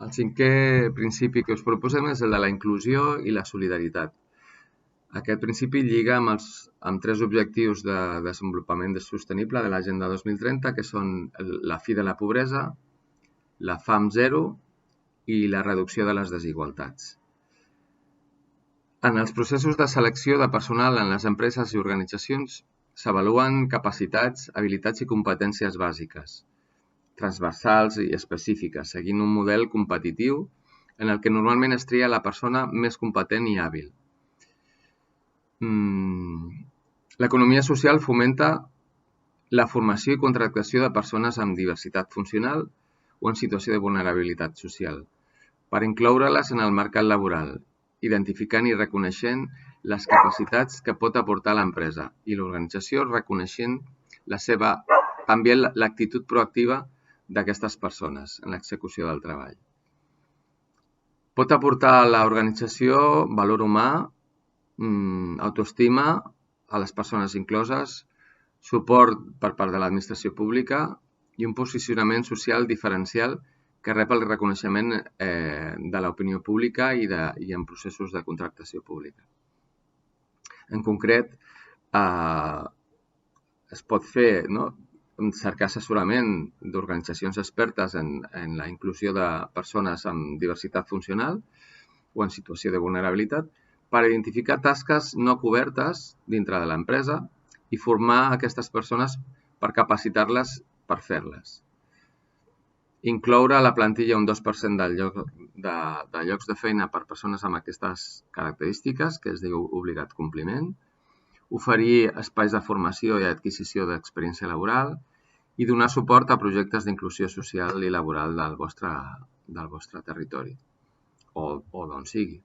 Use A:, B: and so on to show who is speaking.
A: El cinquè principi que us proposem és el de la inclusió i la solidaritat. Aquest principi lliga amb tres objectius de desenvolupament sostenible de l'Agenda 2030, que són la fi de la pobresa, la fam zero i la reducció de les desigualtats. En els processos de selecció de personal en les empreses i organitzacions s'avaluen capacitats, habilitats i competències bàsiques, transversals i específiques, seguint un model competitiu en el que normalment es tria la persona més competent i hàbil. L'economia social fomenta la formació i contractació de persones amb diversitat funcional o en situació de vulnerabilitat social, per incloure-les en el mercat laboral, identificant i reconeixent les capacitats que pot aportar l'empresa i l'organització, reconeixent també l'actitud proactiva d'aquestes persones en l'execució del treball. Pot aportar a l'organització valor humà, autoestima a les persones incloses, suport per part de l'administració pública i un posicionament social diferencial que rep el reconeixement de l'opinió pública i en processos de contractació pública. En concret, es pot fer, cercar assessorament d'organitzacions expertes en la inclusió de persones amb diversitat funcional o en situació de vulnerabilitat per identificar tasques no cobertes dintre de l'empresa i formar aquestes persones per capacitar-les per fer-les. Incloure a la plantilla un 2% de llocs de feina per persones amb aquestes característiques, que es diu obligat compliment, oferir espais de formació i adquisició d'experiència laboral i donar suport a projectes d'inclusió social i laboral del vostre territori o d'on sigui.